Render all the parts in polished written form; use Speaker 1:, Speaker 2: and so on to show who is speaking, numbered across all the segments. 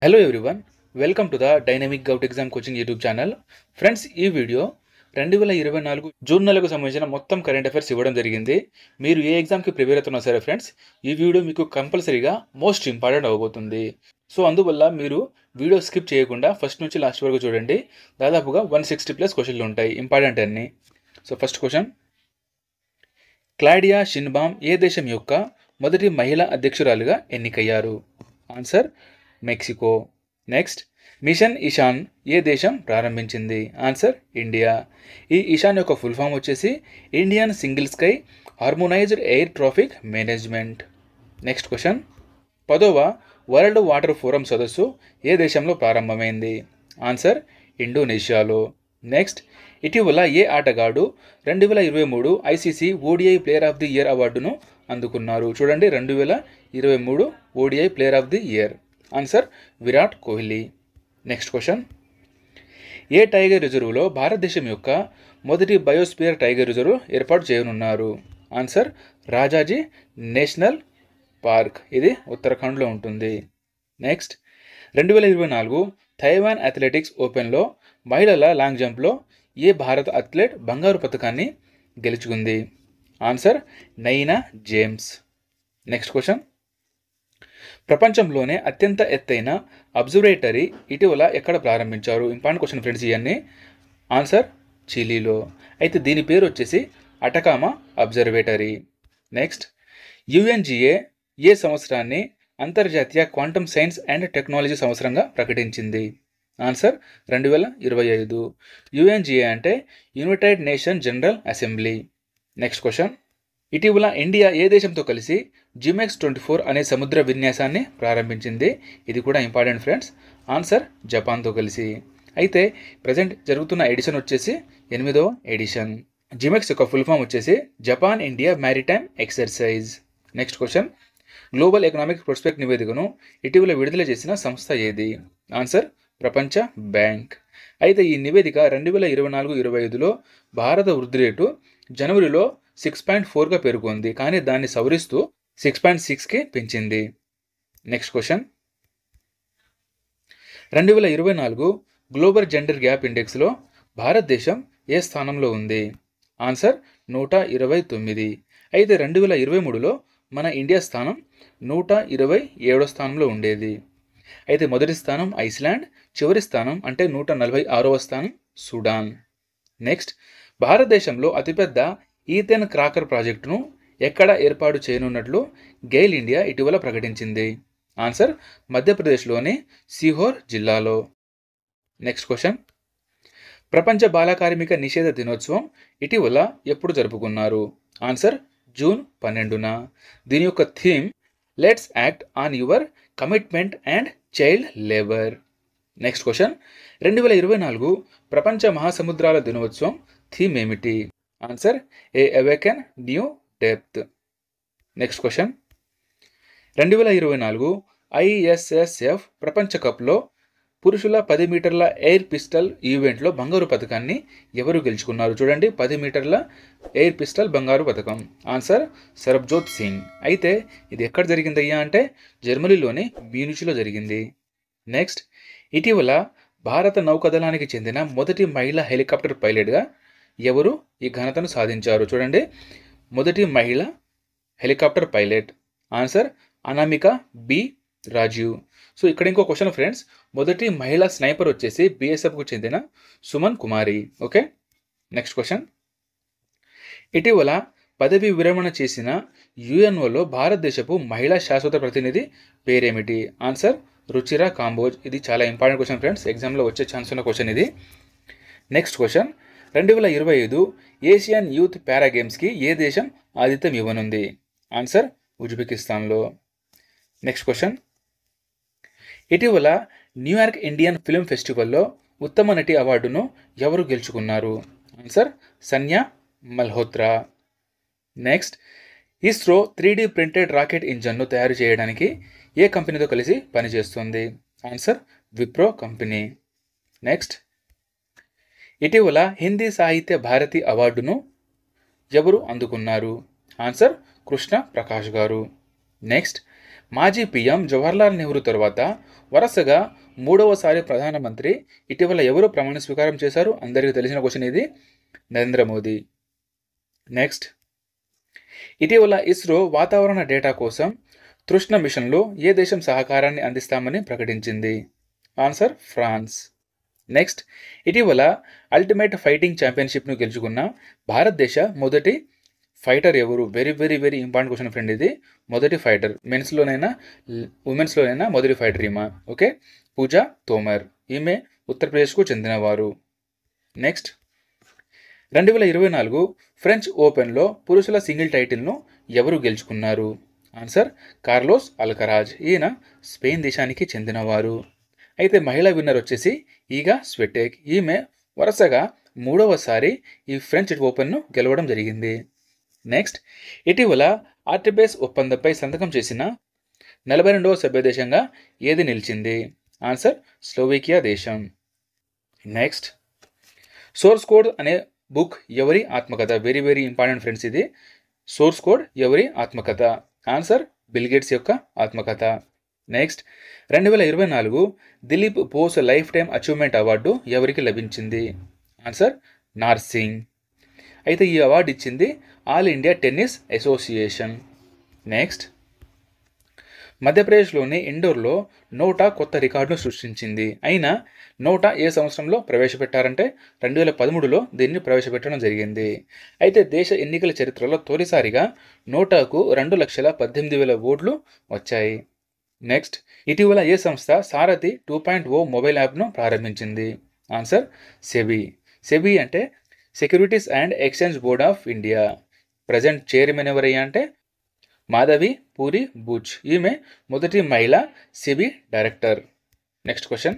Speaker 1: Hello everyone, welcome to the dynamic govt exam coaching YouTube channel. Friends, ఈ video 2024 June నెలకు సంబంధించిన మొత్తం current affairs ఇవ్వడం జరిగింది. మీరు ఏ ఎగ్జామ్కి ప్రిపేర్ అవుతున్నా సరే ఫ్రెండ్స్, ఈ వీడియో మీకు కంపల్సరీగా మోస్ట్ ఇంపార్టెంట్ అవ్వబోతుంది. సో అందువల్ల మీరు వీడియో స్కిప్ చేయకుండా ఫస్ట్ నుంచి లాస్ట్ వరకు చూడండి. దాదాపుగా 160+ క్వశ్చన్లు ఉంటాయి, ఇంపార్టెంట్ అన్ని. So first question, Claudia Sheinbaum ఏ దేశం యొక్క మొదటి మహిళా అధ్యక్షురాలుగా ఎన్నికయ్యారు? Answer Mexico. Next, mission Ishan ఏ దేశం ప్రారంభించింది? Answer India. ఈ ఇషాన్ యొక్క ఫుల్ ఫామ్ వచ్చేసి Indian single sky harmonised air traffic management. Next question, 10వ వరల్డ్ వాటర్ ఫోరం సదస్సు ఏ దేశంలో ప్రారంభమైంది? ఆన్సర్ ఇండోనేషియాలో. నెక్స్ట్, ఇటీవల ఏ ఆటగాడు 2023 ICC ODI player of the year అవార్డును అందుకున్నారు? చూడండి, 2023 ODI player of the year. Answer Virat Kohli. Next question, ఏ టైగర్ రిజర్వ్లో భారతదేశం యొక్క మొదటి బయోస్పియర్ టైగర్ రిజర్వ్ ఏర్పాటు చేయనున్నారు? Answer Rajaji national park. ఇది ఉత్తరాఖండ్లో ఉంటుంది. నెక్స్ట్, 2024 తైవాన్ అథ్లెటిక్స్ ఓపెన్లో మహిళల లాంగ్ జంప్లో ఏ భారత అథ్లెట్ బంగారు పతకాన్ని గెలుచుకుంది? ఆన్సర్ నైనా జేమ్స్. నెక్స్ట్ క్వశ్చన్, ప్రపంచంలోనే అత్యంత ఎత్తైన అబ్జర్వేటరీ ఇటీవల ఎక్కడ ప్రారంభించారు? ఇంపార్టెంట్ క్వశ్చన్ ఫ్రెండ్స్ ఇవన్నీ. ఆన్సర్ చిలీలో. అయితే దీని పేరు వచ్చేసి అటకామా అబ్జర్వేటరీ. నెక్స్ట్, యుఎన్జిఏ ఏ సంవత్సరాన్ని అంతర్జాతీయ క్వాంటమ్ సైన్స్ అండ్ టెక్నాలజీ సంవత్సరంగా ప్రకటించింది? ఆన్సర్ 2025. యుఎన్జిఏ అంటే United nation general assembly. Next question, ఇటీవల ఇండియా ఏ దేశంతో కలిసి జిమెక్స్ 24 అనే సముద్ర విన్యాసాన్ని ప్రారంభించింది? ఇది కూడా ఇంపార్టెంట్ ఫ్రెండ్స్. ఆన్సర్ జపాన్తో కలిసి. అయితే ప్రజెంట్ జరుగుతున్న ఎడిషన్ వచ్చేసి 8వ ఎడిషన్. జిమెక్స్ యొక్క ఫుల్ ఫామ్ వచ్చేసి Japan India maritime exercise. Next question, global economic prospect నివేదికను ఇటీవల విడుదల చేసిన సంస్థ ఏది? ఆన్సర్ ప్రపంచ బ్యాంక్. అయితే ఈ నివేదిక 2024-25లో భారత వృద్ధి రేటు జనవరిలో 6.4గా పేర్కొంది, కానీ దాన్ని సవరిస్తూ 6.6కి పెంచింది. Next question, 2024 global gender gap ఇండెక్స్లో భారతదేశం ఏ స్థానంలో ఉంది? ఆన్సర్ 129. అయితే 2023లో మన ఇండియా స్థానం 127వ స్థానంలో ఉండేది. అయితే మొదటి స్థానం ఐస్లాండ్, చివరి స్థానం అంటే 146వ స్థానం సుడాన్. నెక్స్ట్, భారతదేశంలో అతిపెద్ద ఈథెన్ క్రాకర్ ప్రాజెక్టును ఎక్కడ ఏర్పాటు చేయనున్నట్లు గెయిల్ ఇండియా ఇటీవల ప్రకటించింది? ఆన్సర్ మధ్యప్రదేశ్లోని సీహోర్ జిల్లాలో. నెక్స్ట్ క్వశ్చన్, ప్రపంచ బాలకార్మిక నిషేధ దినోత్సవం ఇటీవల ఎప్పుడు జరుపుకున్నారు? ఆన్సర్ జూన్ 12న. దీని యొక్క theme let's act on your commitment and child labour. Next question, 2024 ప్రపంచ మహాసముద్రాల దినోత్సవం థీమ్ ఏమిటి? Answer a awaken new depth. Next question, 2024 ISSF ప్రపంచ కప్లో పురుషుల 10 మీటర్ల ఎయిర్ పిస్టల్ ఈవెంట్లో బంగారు పథకాన్ని ఎవరు గెలుచుకున్నారు? చూడండి, 10 మీటర్ల ఎయిర్ పిస్టల్ బంగారు పథకం. ఆన్సర్ సరబ్జోత్ సింగ్. అయితే ఇది ఎక్కడ జరిగిందయ్యా అంటే జర్మనీలోని మ్యూనిచ్లో జరిగింది. నెక్స్ట్, ఇటీవల భారత నౌకాదళానికి చెందిన మొదటి మహిళా హెలికాప్టర్ పైలట్గా ఎవరు ఈ ఘనతను సాధించారు? చూడండి, మొదటి మహిళ helicopter pilot. Answer Anamika B Rajiv. So ఇక్కడ ఇంకో క్వశ్చన్ ఫ్రెండ్స్, మొదటి మహిళా స్నైపర్ వచ్చేసి బీఎస్ఎఫ్కు చెందిన సుమన్ కుమారి. ఓకే. నెక్స్ట్ క్వశ్చన్, ఇటీవల పదవి విరమణ చేసిన యుఎన్ఓలో భారతదేశపు మహిళా శాశ్వత ప్రతినిధి పేరేమిటి? ఆన్సర్ రుచిరా కాంబోజ్. ఇది చాలా ఇంపార్టెంట్ క్వశ్చన్ ఫ్రెండ్స్, ఎగ్జామ్లో వచ్చే ఛాన్స్ ఉన్న క్వశ్చన్ ఇది. Next question, 2025 Asian youth para గేమ్స్కి ఏ దేశం ఆతిథ్యం ఇవ్వనుంది? ఆన్సర్ ఉజ్బెకిస్తాన్లో. నెక్స్ట్ క్వశ్చన్, ఇటీవల న్యూయార్క్ ఇండియన్ ఫిల్మ్ ఫెస్టివల్లో ఉత్తమ నటి అవార్డును ఎవరు గెలుచుకున్నారు? Answer Sanya Malhotra. Next, ISRO 3D printed rocket ఇంజన్ను తయారు చేయడానికి ఏ కంపెనీతో కలిసి పనిచేస్తుంది? Answer Wipro company. నెక్స్ట్, ఇటీవల హిందీ సాహిత్య భారతి అవార్డును ఎవరు అందుకున్నారు? ఆన్సర్ కృష్ణ ప్రకాష్ గారు. నెక్స్ట్, మాజీ పీఎం జవహర్లాల్ నెహ్రూ తర్వాత వరుసగా మూడవసారి ప్రధానమంత్రి ఇటీవల ఎవరు ప్రమాణ స్వీకారం చేశారు? అందరికీ తెలిసిన క్వశ్చన్ ఇది, నరేంద్ర మోదీ. నెక్స్ట్, ఇటీవల ఇస్రో వాతావరణ డేటా కోసం తృష్ణ మిషన్లో ఏ దేశం సహకారాన్ని అందిస్తామని ప్రకటించింది? Answer France. నెక్స్ట్, ఇటీవల అల్టిమేట్ ఫైటింగ్ ఛాంపియన్షిప్ను గెలుచుకున్న భారతదేశ మొదటి ఫైటర్ ఎవరు? Very very very important question friend ఇది. మొదటి ఫైటర్, మెన్స్లోనైనా ఉమెన్స్లోనైనా మొదటి ఫైటర్ ఈమె. ఓకే, పూజా తోమర్. ఈమె ఉత్తరప్రదేశ్కు చెందినవారు. నెక్స్ట్, 2024 ఫ్రెంచ్ ఓపెన్లో పురుషుల సింగిల్ టైటిల్ను ఎవరు గెలుచుకున్నారు? Answer Carlos Alcaraz. ఈయన స్పెయిన్ దేశానికి చెందినవారు. అయితే మహిళా విన్నర్ వచ్చేసి ఈగా స్వెటెక్. ఈమె వరుసగా మూడవసారి ఈ ఫ్రెంచ్ ఓపెన్ను గెలవడం జరిగింది. నెక్స్ట్, ఇటీవల ఆర్టిబేస్ ఒప్పందంపై సంతకం చేసిన 42వ సభ్య దేశంగా ఏది నిలిచింది? ఆన్సర్ స్లోవేకియా దేశం. నెక్స్ట్, సోర్స్ కోడ్ అనే బుక్ ఎవరి ఆత్మకథ? వెరీ వెరీ ఇంపార్టెంట్ ఫ్రెండ్స్ ఇది. సోర్స్ కోడ్ ఎవరి ఆత్మకథ? ఆన్సర్ బిల్గేట్స్ యొక్క ఆత్మకథ. Next, 2024 Dilip Bose lifetime achievement award ఎవరికి లభించింది? ఆన్సర్ నార్సింగ్. అయితే ఈ అవార్డు ఇచ్చింది all India tennis association. Next, మధ్యప్రదేశ్లోని ఇండోర్లో నోటా కొత్త రికార్డును సృష్టించింది. అయినా నోటా ఏ సంవత్సరంలో ప్రవేశపెట్టారంటే 2013లో దీన్ని ప్రవేశపెట్టడం జరిగింది. అయితే దేశ ఎన్నికల చరిత్రలో తొలిసారిగా నోటాకు 2,18,000 ఓట్లు వచ్చాయి. నెక్స్ట్, ఇటీవల ఏ సంస్థ సారథి 2.0 మొబైల్ యాప్ను ప్రారంభించింది? Answer SEBI. సెబీ అంటే securities and exchange board of India. Present chairman ఎవరయ్యా అంటే మాధవి పూరి బుచ్. ఈమె మొదటి మహిళా SEBI director. Next question,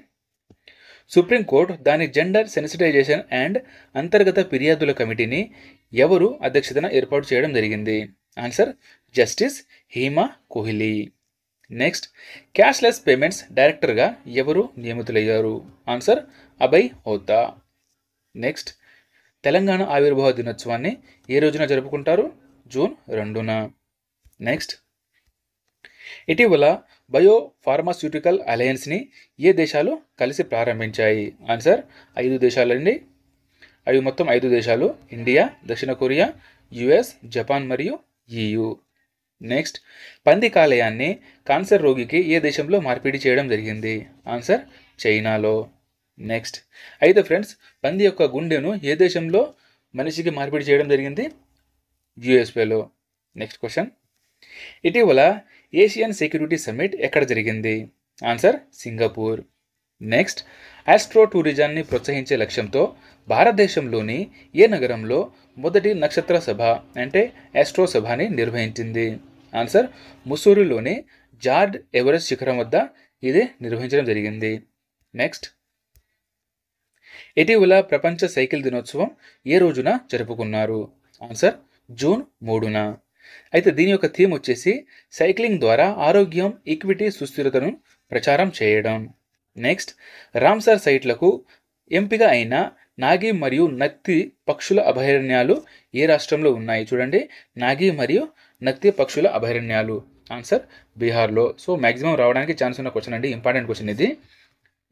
Speaker 1: supreme court దాని జెండర్ సెన్సిటైజేషన్ అండ్ అంతర్గత ఫిర్యాదుల కమిటీని ఎవరు అధ్యక్షతన ఏర్పాటు చేయడం జరిగింది? Answer justice Hima Kohli. Next, cashless payments డైరెక్టర్గా ఎవరు నియమితులయ్యారు? ఆన్సర్ అభయ్ హోతా. నెక్స్ట్, తెలంగాణ ఆవిర్భావ దినోత్సవాన్ని ఏ రోజున జరుపుకుంటారు? జూన్ 2న. నెక్స్ట్, ఇటీవల బయో ఫార్మాస్యూటికల్ అలయన్స్ని ఏ దేశాలు కలిసి ప్రారంభించాయి? ఆన్సర్ 5 దేశాలండి. అవి మొత్తం 5 దేశాలు: ఇండియా, దక్షిణ కొరియా, యుఎస్, జపాన్ మరియు EU. నెక్స్ట్, పంది కాలేయాన్ని కాన్సర్ రోగికి ఏ దేశంలో మార్పిడి చేయడం జరిగింది? ఆన్సర్ చైనాలో. నెక్స్ట్, అయితే ఫ్రెండ్స్, పంది యొక్క గుండెను ఏ దేశంలో మనిషికి మార్పిడి చేయడం జరిగింది? యుఎస్ఏలో. నెక్స్ట్ క్వశ్చన్, ఇటీవల ఏషియన్ సెక్యూరిటీ సమ్మిట్ ఎక్కడ జరిగింది? Answer Singapore. నెక్స్ట్, ఆస్ట్రో టూరిజాన్ని ప్రోత్సహించే లక్ష్యంతో భారతదేశంలోని ఏ నగరంలో మొదటి నక్షత్ర సభ అంటే ఆస్ట్రో సభని నిర్వహించింది? ఆన్సర్ ముస్సూరిలోని జార్జ్ ఎవరెస్ట్ శిఖరం వద్ద ఇది నిర్వహించడం జరిగింది. నెక్స్ట్, ఇటీవల ప్రపంచ సైకిల్ దినోత్సవం ఏ రోజున జరుపుకున్నారు? ఆన్సర్ జూన్ 3న. అయితే దీని యొక్క థీమ్ వచ్చేసి సైక్లింగ్ ద్వారా ఆరోగ్యం, ఈక్విటీ, సుస్థిరతను ప్రచారం చేయడం. నెక్స్ట్, రామ్సార్ సైట్లకు ఎంపిక అయిన నాగి మరియు నక్తి పక్షుల అభయారణ్యాలు ఏ రాష్ట్రంలో ఉన్నాయి? చూడండి, నాగి మరియు నక్తి పక్షుల అభయారణ్యాలు. ఆన్సర్ బీహార్లో. సో మ్యాక్సిమం రావడానికి ఛాన్స్ ఉన్న క్వశ్చన్ అండి, ఇంపార్టెంట్ క్వశ్చన్ ఇది.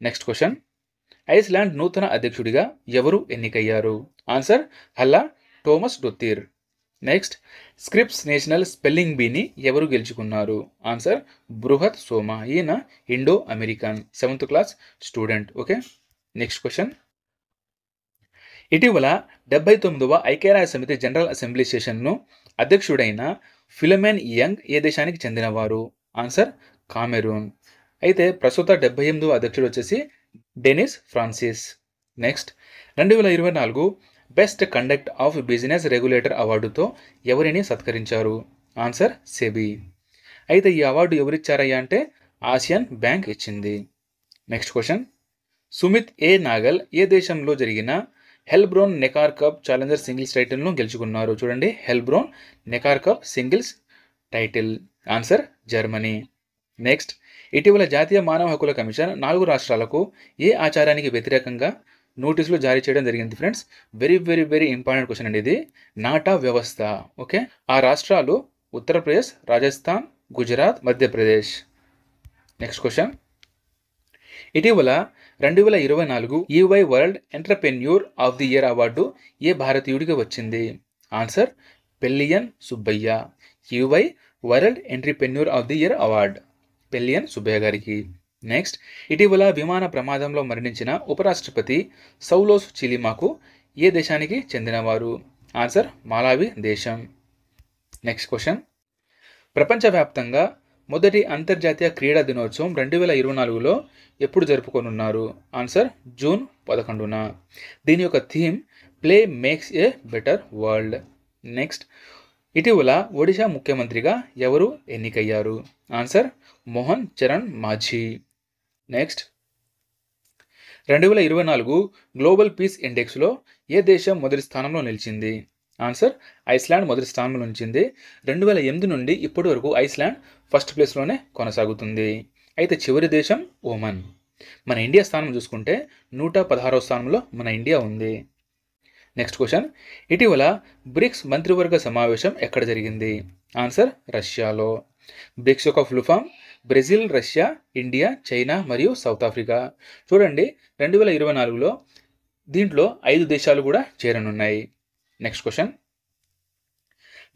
Speaker 1: నెక్స్ట్ క్వశ్చన్, ఐస్లాండ్ నూతన అధ్యక్షుడిగా ఎవరు ఎన్నికయ్యారు? Answer Halla Tomasdottir. Next, Scripps national spelling బీని ఎవరు గెలుచుకున్నారు? ఆన్సర్ బృహత్ సోమా. ఈయన Indo American 7th class student. Okay, next question, ఇటీవల 79వ ఐక్యరాజ్య సమితి జనరల్ అసెంబ్లీ సెషన్ను అధ్యక్షుడైన ఫిలమెన్ యంగ్ ఏ దేశానికి చెందినవారు? Answer Cameroon. అయితే ప్రస్తుత 78వ అధ్యక్షుడు వచ్చేసి Dennis Francis. Next, 2024 best conduct of business regulator అవార్డుతో ఎవరిని సత్కరించారు? ఆన్సర్ సెబీ. అయితే ఈ అవార్డు ఎవరిచ్చారయ్యా అంటే ఆసియన్ బ్యాంక్ ఇచ్చింది. నెక్స్ట్ క్వశ్చన్, సుమిత్ ఏ నాగల్ ఏ దేశంలో జరిగిన Heilbronn Neckar cup challenger singles టైటిల్ను గెలుచుకున్నారు? చూడండి, Heilbronn Neckar cup singles title. Answer Germany. Next, ఇటీవల జాతీయ మానవ హక్కుల కమిషన్ 4 రాష్ట్రాలకు ఏ ఆచారానికి వ్యతిరేకంగా నోటీసులు జారీ చేయడం జరిగింది? Friends, very very very important question అండి ఇది. నాటా వ్యవస్థ. ఓకే, ఆ రాష్ట్రాలు ఉత్తరప్రదేశ్, రాజస్థాన్, గుజరాత్, మధ్యప్రదేశ్. Next question. ఇటీవల 2024 EY world entrepreneur of the year award ఏ భారతీయుడికి వచ్చింది? Answer Pelliyan Subbaiah. EY world entrepreneur of the year award Pelliyan Subbaiah గారికి. నెక్స్ట్. ఇటీవల విమాన ప్రమాదంలో మరణించిన ఉపరాష్ట్రపతి సౌలోస్ చిలిమాకు ఏ దేశానికి చెందినవారు? ఆన్సర్ మాలావి దేశం. Next question. ప్రపంచవ్యాప్తంగా మొదటి అంతర్జాతీయ క్రీడా దినోత్సవం 2024లో ఎప్పుడు జరుపుకోనున్నారు? ఆన్సర్ జూన్ 11న. దీని యొక్క theme play makes a better world. Next. ఇటీవల ఒడిశా ముఖ్యమంత్రిగా ఎవరు ఎన్నికయ్యారు? Answer Mohan Charan Majhi. Next. 2024 global peace ఇండెక్స్లో ఏ దేశం మొదటి స్థానంలో నిలిచింది? ఆన్సర్ ఐస్లాండ్ మొదటి స్థానంలో నిలిచింది. 2008 నుండి ఇప్పటి వరకు ఐస్లాండ్ ఫస్ట్ ప్లేస్లోనే కొనసాగుతుంది. అయితే చివరి దేశం ఓమన్. మన ఇండియా స్థానం చూసుకుంటే 116వ స్థానంలో మన ఇండియా ఉంది. Next question. ఇటీవల బ్రిక్స్ మంత్రివర్గ సమావేశం ఎక్కడ జరిగింది? ఆన్సర్ రష్యాలో. బ్రిక్స్ యొక్క full form Brazil, Russia, India, China మరియు సౌత్ ఆఫ్రికా. చూడండి 2024లో దీంట్లో 5 దేశాలు కూడా చేరనున్నాయి. Next question.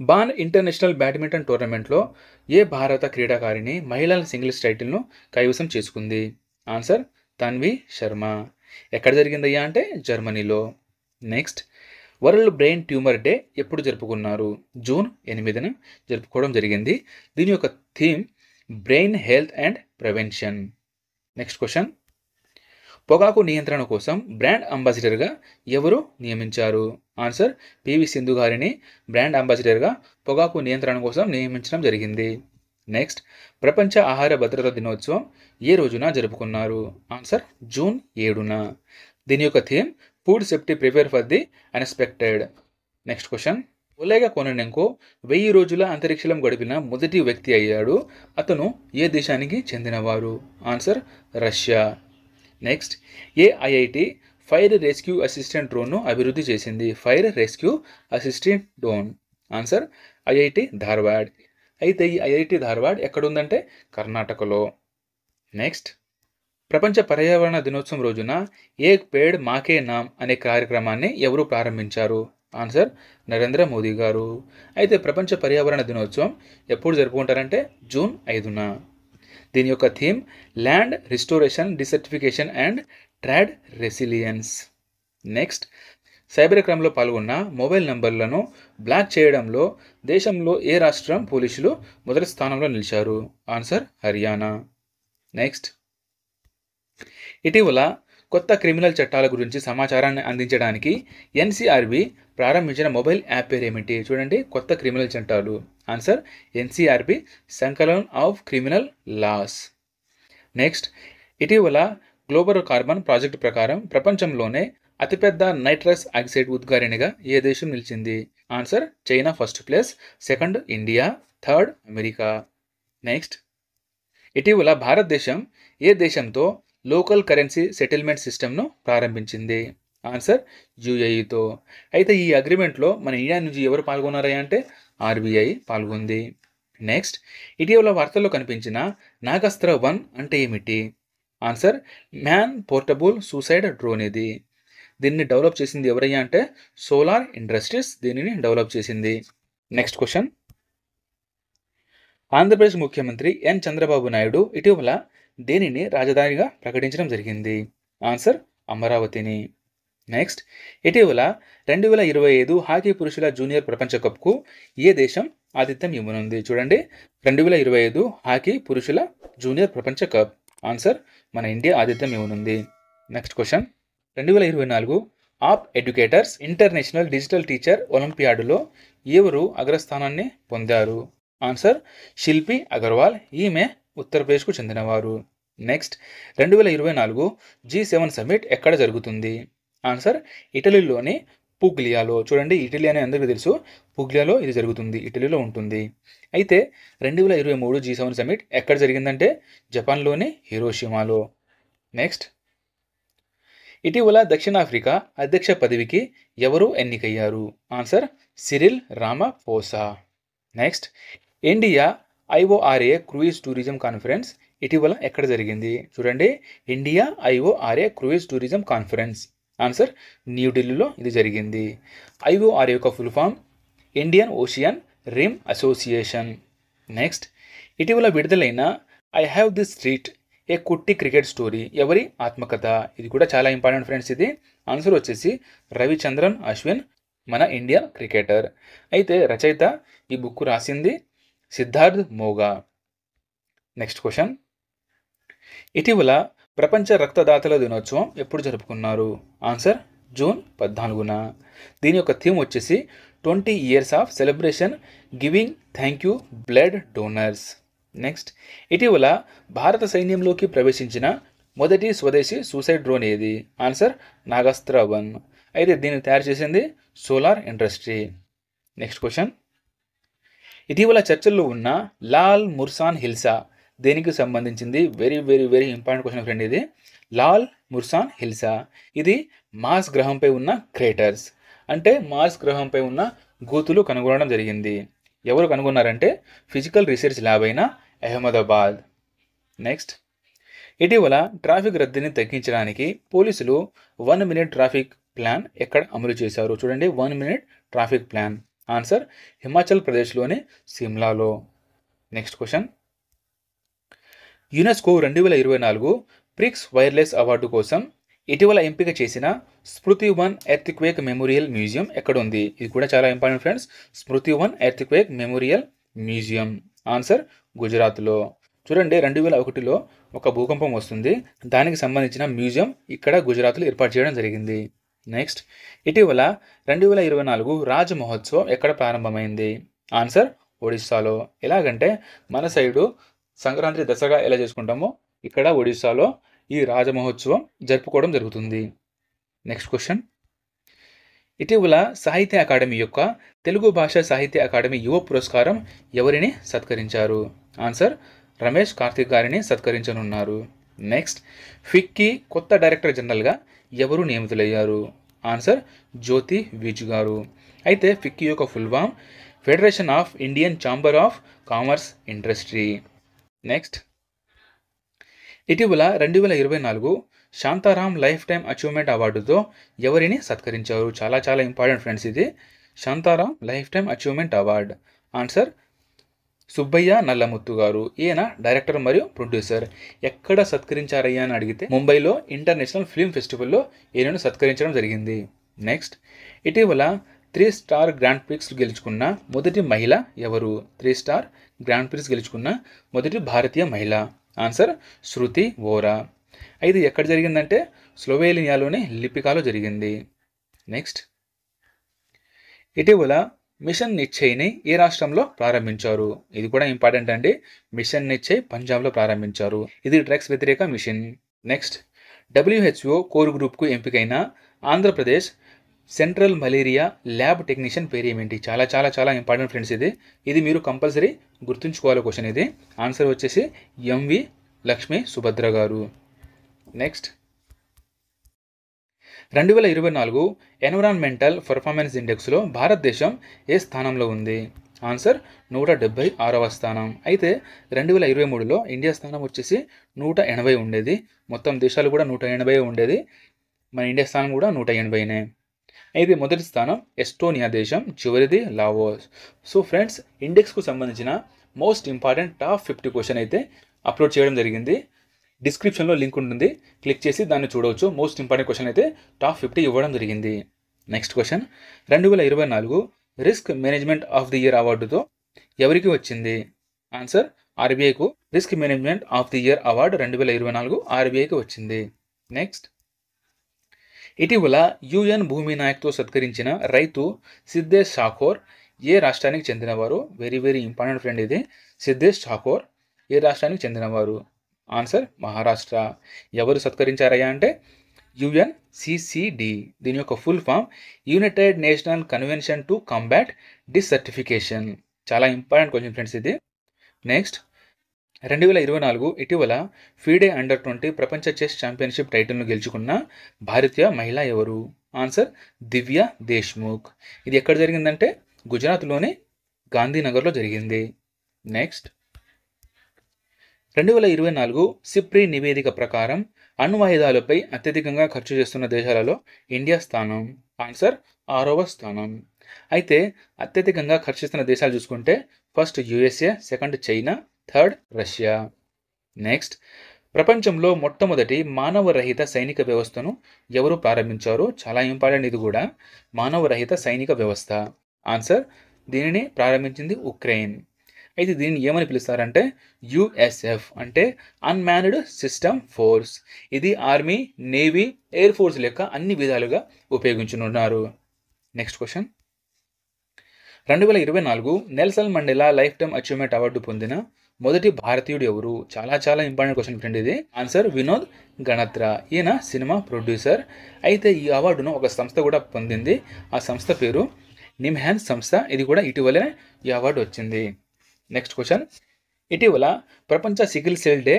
Speaker 1: Bonn international badminton టోర్నమెంట్లో ఏ భారత క్రీడాకారిణి మహిళల సింగిల్స్ టైటిల్ను కైవసం చేసుకుంది? ఆన్సర్ తన్వి శర్మ. ఎక్కడ జరిగిందయ్యా అంటే జర్మనీలో. Next. World brain tumour day ఎప్పుడు జరుపుకున్నారు? జూన్ 8న జరుపుకోవడం జరిగింది. దీని యొక్క theme brain health and prevention. Next question. పొగాకు నియంత్రణ కోసం బ్రాండ్ అంబాసిడర్గా ఎవరు నియమించారు? ఆన్సర్ పివి సింధు గారిని బ్రాండ్ అంబాసిడర్గా పొగాకు నియంత్రణ కోసం నియమించడం జరిగింది. నెక్స్ట్. ప్రపంచ ఆహార భద్రతా దినోత్సవం ఏ రోజున జరుపుకున్నారు? ఆన్సర్ జూన్ 7న. దీని యొక్క theme food safety prepare for the unexpected. Next question. Oleg Kononenko 1000 రోజుల అంతరిక్షంలో గడిపిన మొదటి వ్యక్తి అయ్యాడు. అతను ఏ దేశానికి చెందినవారు? Answer Russia. నెక్స్ట్. ఏ ఐఐటి ఫైర్ రెస్క్యూ అసిస్టెంట్ డ్రోన్ను అభివృద్ధి చేసింది? Fire rescue assistant drone. Answer IIT Dharwad. అయితే ఈ ఐఐటి ధార్వాడ్ ఎక్కడుందంటే కర్ణాటకలో. నెక్స్ట్. ప్రపంచ పర్యావరణ దినోత్సవం రోజున ఏక్ పేడ్ మాకే నామ్ అనే కార్యక్రమాన్ని ఎవరు ప్రారంభించారు? ఆన్సర్ నరేంద్ర మోదీ గారు. అయితే ప్రపంచ పర్యావరణ దినోత్సవం ఎప్పుడు జరుపుకుంటారంటే జూన్ 5న. దీని యొక్క theme land restoration, desertification and drought resilience. Next. Cyber క్రైమ్లో పాల్గొన్న మొబైల్ నంబర్లను బ్లాక్ చేయడంలో దేశంలో ఏ రాష్ట్రం పోలీసులు మొదటి స్థానంలో నిలిచారు? ఆన్సర్ హర్యానా. నెక్స్ట్. ఇటీవల కొత్త క్రిమినల్ చట్టాల గురించి సమాచారాన్ని అందించడానికి ఎన్సీఆర్బీ ప్రారంభించిన మొబైల్ యాప్ పేరు ఏమిటి? చూడండి కొత్త క్రిమినల్ చట్టాలు. ఆన్సర్ ఎన్సీఆర్బీ సంకలనం ఆఫ్ క్రిమినల్ లాస్. నెక్స్ట్. ఇటీవల గ్లోబల్ కార్బన్ ప్రాజెక్టు ప్రకారం ప్రపంచంలోనే అతిపెద్ద నైట్రస్ ఆక్సైడ్ ఉద్గారిణిగా ఏ దేశం నిలిచింది? Answer China first place, second India, third America. Next. ఇటీవల భారతదేశం ఏ దేశంతో లోకల్ కరెన్సీ సెటిల్మెంట్ సిస్టమ్ను ప్రారంభించింది? ఆన్సర్ యూఏఈతో. అయితే ఈ అగ్రిమెంట్లో మన ఇండియా నుంచి ఎవరు పాల్గొన్నారా అంటే ఆర్బీఐ పాల్గొంది. నెక్స్ట్. ఇటీవల వార్తల్లో కనిపించిన నాగాస్త్ర 1 అంటే ఏమిటి? Answer man portable suicide drone. ఇది దీన్ని డెవలప్ చేసింది ఎవరయ్యా అంటే సోలార్ ఇండస్ట్రీస్ దీనిని డెవలప్ చేసింది. Next question. ఆంధ్రప్రదేశ్ ముఖ్యమంత్రి ఎన్ చంద్రబాబు నాయుడు ఇటీవల దేనిని రాజధానిగా ప్రకటించడం జరిగింది? ఆన్సర్ అమరావతిని. నెక్స్ట్. ఇటీవల 2025 హాకీ పురుషుల జూనియర్ ప్రపంచ కప్కు ఏ దేశం ఆతిథ్యం ఇవ్వనుంది? చూడండి 2025 హాకీ పురుషుల జూనియర్ ప్రపంచ కప్. ఆన్సర్ మన ఇండియా ఆతిథ్యం ఇవ్వనుంది. Next question. 2024 of educators international digital teacher ఒలింపియాడ్లో ఎవరు అగ్రస్థానాన్ని పొందారు? ఆన్సర్ శిల్పి అగర్వాల్. ఈమె ఉత్తరప్రదేశ్కు చెందినవారు. నెక్స్ట్. 2024 G7 సమ్మిట్ ఎక్కడ జరుగుతుంది? ఆన్సర్ ఇటలీలోని పుగ్లియాలో. చూడండి ఇటలీ అని అందరికీ తెలుసు, పుగ్లియాలో ఇది జరుగుతుంది, ఇటలీలో ఉంటుంది. అయితే 2023 G7 సమ్మిట్ ఎక్కడ జరిగిందంటే జపాన్లోని హిరోషిమాలో. నెక్స్ట్. ఇటీవల దక్షిణాఫ్రికా అధ్యక్ష పదవికి ఎవరు ఎన్నికయ్యారు? Answer Cyril Ramaphosa. Next. India IORA cruise tourism conference ఇటీవల ఎక్కడ జరిగింది? చూడండి, India IORA cruise tourism conference. Answer న్యూఢిల్లీలో ఇది జరిగింది. ఐఓఆర్ఏ యొక్క full form Indian Ocean Rim Association. Next, ఇటీవల విడుదలైన I have this street a kutti cricket story ఎవరి ఆత్మకథ? ఇది కూడా చాలా ఇంపార్టెంట్ ఫ్రెండ్స్. ఇది ఆన్సర్ వచ్చేసి రవిచంద్రన్ అశ్విన్, మన ఇండియన్ క్రికెటర్. అయితే రచయిత ఈ బుక్ రాసింది సిద్ధార్థ్ మోగా. నెక్స్ట్ క్వశ్చన్, ఇటీవల ప్రపంచ రక్తదాతల దినోత్సవం ఎప్పుడు జరుపుకున్నారు? ఆన్సర్ జూన్ 14న. దీని యొక్క థీమ్ వచ్చేసి 20 years of celebration giving thank you blood donors. Next, ఇటీవల భారత సైన్యంలోకి ప్రవేశించిన మొదటి స్వదేశీ సూసైడ్ డ్రోన్ ఏది? ఆన్సర్ నాగాస్త్ర 1. అయితే దీన్ని తయారు చేసింది సోలార్ ఇండస్ట్రీ. నెక్స్ట్ క్వశ్చన్, ఇటీవల చర్చల్లో ఉన్న లాల్ ముర్సాన్ హిల్సా దేనికి సంబంధించింది? Very very very important question friend ఇది. లాల్ ముర్సాన్ హిల్సా ఇది మార్స్ గ్రహంపై ఉన్న క్రేటర్స్, అంటే మార్స్ గ్రహంపై ఉన్న గోతులు కనుగొనడం జరిగింది. ఎవరు కనుగొన్నారంటే ఫిజికల్ రీసెర్చ్ ల్యాబ్ అయిన అహ్మదాబాద్. నెక్స్ట్, ఇటీవల ట్రాఫిక్ రద్దీని తగ్గించడానికి పోలీసులు 1 minute ట్రాఫిక్ ప్లాన్ ఎక్కడ అమలు చేశారు? చూడండి, 1 minute traffic plan. Answer Himachal ప్రదేశ్లోని సిమ్లాలో. Next question, UNESCO 2024 Prix Versailles award కోసం ఇటీవల ఎంపిక చేసిన స్మృతి 1 ఎర్త్క్వేక్ మెమోరియల్ మ్యూజియం ఎక్కడ ఉంది? ఇది కూడా చాలా ఇంపార్టెంట్ ఫ్రెండ్స్. స్మృతి 1 ఎర్త్క్వేక్ మెమోరియల్ మ్యూజియం. ఆన్సర్ గుజరాత్లో. చూడండి, 2001లో ఒక భూకంపం వస్తుంది, దానికి సంబంధించిన మ్యూజియం ఇక్కడ గుజరాత్లో ఏర్పాటు చేయడం జరిగింది. నెక్స్ట్, ఇటీవల 2024 రాజ్ మహోత్సవం ఎక్కడ ప్రారంభమైంది? ఆన్సర్ ఒడిస్సాలో. ఎలాగంటే మన సైడు సంక్రాంతి దసరా ఎలా చేసుకుంటామో ఇక్కడ ఒడిస్సాలో ఈ రాజ మహోత్సవం జరుపుకోవడం జరుగుతుంది. నెక్స్ట్ క్వశ్చన్, ఇటీవల సాహిత్య అకాడమీ యొక్క తెలుగు భాషా సాహిత్య అకాడమీ యువ పురస్కారం ఎవరిని సత్కరించారు? ఆన్సర్ రమేష్ కార్తిక్ గారిని సత్కరించనున్నారు. నెక్స్ట్, ఫిక్కీ కొత్త డైరెక్టర్ జనరల్గా ఎవరు నియమితులయ్యారు? ఆన్సర్ జ్యోతి విజ్ గారు. అయితే ఫిక్కీ యొక్క full form federation of Indian chamber of commerce industry. Next, ఇటీవల 2024 శాంతారాం లైఫ్ టైమ్ అచీవ్మెంట్ అవార్డుతో ఎవరిని సత్కరించారు? చాలా చాలా ఇంపార్టెంట్ ఫ్రెండ్స్ ఇది. Shantaram lifetime achievement award. Answer Subbaiah Nallamuthu గారు. ఈయన డైరెక్టర్ మరియు ప్రొడ్యూసర్. ఎక్కడ సత్కరించారయ్యా అని అడిగితే ముంబైలో ఇంటర్నేషనల్ ఫిల్మ్ ఫెస్టివల్లో ఈయనను సత్కరించడం జరిగింది. నెక్స్ట్, ఇటీవల 3 స్టార్ గ్రాండ్ ప్రిక్స్ గెలుచుకున్న మొదటి మహిళ ఎవరు? 3 స్టార్ గ్రాండ్ ప్రిక్స్ గెలుచుకున్న మొదటి భారతీయ మహిళ. ఆన్సర్ శృతి వోరా. ఇది ఎక్కడ జరిగిందంటే స్లోవేనియాలోని లిపికాలో జరిగింది. నెక్స్ట్, ఇటీవల మిషన్ నిశ్చయ్ని ఏ రాష్ట్రంలో ప్రారంభించారు? ఇది కూడా ఇంపార్టెంట్ అండి. మిషన్ నిశ్చయ్ పంజాబ్లో ప్రారంభించారు. ఇది డ్రగ్స్ వ్యతిరేక మిషన్. నెక్స్ట్, WHO కోర్ గ్రూప్కు ఎంపికైన Andhra Pradesh central malaria lab technician పేరు ఏమిటి? చాలా చాలా చాలా ఇంపార్టెంట్ ఫ్రెండ్స్ ఇది మీరు కంపల్సరీ గుర్తుంచుకోవాలి క్వశ్చన్ ఇది. ఆన్సర్ వచ్చేసి ఎంవి లక్ష్మీ సుభద్ర గారు. నెక్స్ట్, 2024 ఎన్విరాన్మెంటల్ పర్ఫార్మెన్స్ ఇండెక్స్లో భారతదేశం ఏ స్థానంలో ఉంది? ఆన్సర్ 176వ స్థానం. అయితే 2023లో ఇండియా స్థానం వచ్చేసి 180 ఉండేది. మొత్తం దేశాలు కూడా 180 ఉండేది. మన ఇండియా స్థానం కూడా 180నే. అయితే మొదటి స్థానం ఎస్టోనియా దేశం, చివరిది లావోస్. సో ఫ్రెండ్స్, ఇండెక్స్కు సంబంధించిన మోస్ట్ ఇంపార్టెంట్ టాప్ 50 క్వశ్చన్ అయితే అప్లోడ్ చేయడం జరిగింది. డిస్క్రిప్షన్లో లింక్ ఉంటుంది, క్లిక్ చేసి దాన్ని చూడవచ్చు. మోస్ట్ ఇంపార్టెంట్ క్వశ్చన్ అయితే టాప్ 50 ఇవ్వడం జరిగింది. Next question, 2024 risk management of the year అవార్డుతో ఎవరికి వచ్చింది? ఆన్సర్ ఆర్బీఐకు risk management of the year award 2024 ఆర్బీఐకి వచ్చింది. నెక్స్ట్, ఇటీవల యుఎన్ భూమి నాయక్తో సత్కరించిన రైతు సిద్ధేష్ ఠాకూర్ ఏ రాష్ట్రానికి చెందినవారు? వెరీ వెరీ ఇంపార్టెంట్ ఫ్రెండ్ ఇది. సిద్ధేష్ ఠాకూర్ ఏ రాష్ట్రానికి చెందినవారు? ఆన్సర్ మహారాష్ట్ర. ఎవరు సత్కరించారయ్యా అంటే UNCCD. దీని యొక్క full form United National Convention to Combat Desertification. చాలా ఇంపార్టెంట్ క్వశ్చన్ ఫ్రెండ్స్ ఇది. నెక్స్ట్, 2024 ఇటీవల ఫీడే అండర్-20 ప్రపంచ చెస్ ఛాంపియన్షిప్ టైటిల్ను గెలుచుకున్న భారతీయ మహిళ ఎవరు? ఆన్సర్ దివ్య దేశ్ముఖ్. ఇది ఎక్కడ జరిగిందంటే గుజరాత్లోని గాంధీనగర్లో జరిగింది. నెక్స్ట్, 2024 సిప్రి నివేదిక ప్రకారం అణ్వాయుధాలపై అత్యధికంగా ఖర్చు చేస్తున్న దేశాలలో ఇండియా స్థానం. ఆన్సర్ 6వ స్థానం. అయితే అత్యధికంగా ఖర్చు చేస్తున్న దేశాలు చూసుకుంటే first USA, second China, third Russia. Next, ప్రపంచంలో మొట్టమొదటి మానవరహిత సైనిక వ్యవస్థను ఎవరు ప్రారంభించారు? చాలా ఇంపార్టెంట్ ఇది కూడా. మానవరహిత సైనిక వ్యవస్థ. ఆన్సర్, దీనిని ప్రారంభించింది ఉక్రెయిన్. అయితే దీన్ని ఏమని పిలుస్తారంటే యుఎస్ఎఫ్, అంటే అన్మాన్డ్ సిస్టమ్ ఫోర్స్. ఇది ఆర్మీ, నేవీ, ఎయిర్ ఫోర్స్ లెక్క అన్ని విధాలుగా ఉపయోగించనున్నారు. Next question, 2024 Nelson Mandela lifetime achievement award పొందిన మొదటి భారతీయుడు ఎవరు? చాలా ఇంపార్టెంట్ క్వశ్చన్ ఫ్రెండ్ ఇది. ఆన్సర్, వినోద్ గణత్రా. ఈయన సినిమా ప్రొడ్యూసర్. అయితే ఈ అవార్డును ఒక సంస్థ కూడా పొందింది. ఆ సంస్థ పేరు నిమ్హాన్స్ సంస్థ. ఇది కూడా ఇటీవలే ఈ అవార్డు వచ్చింది. నెక్స్ట్ క్వశ్చన్, ఇటీవల ప్రపంచ సికిల్ సెల్ డే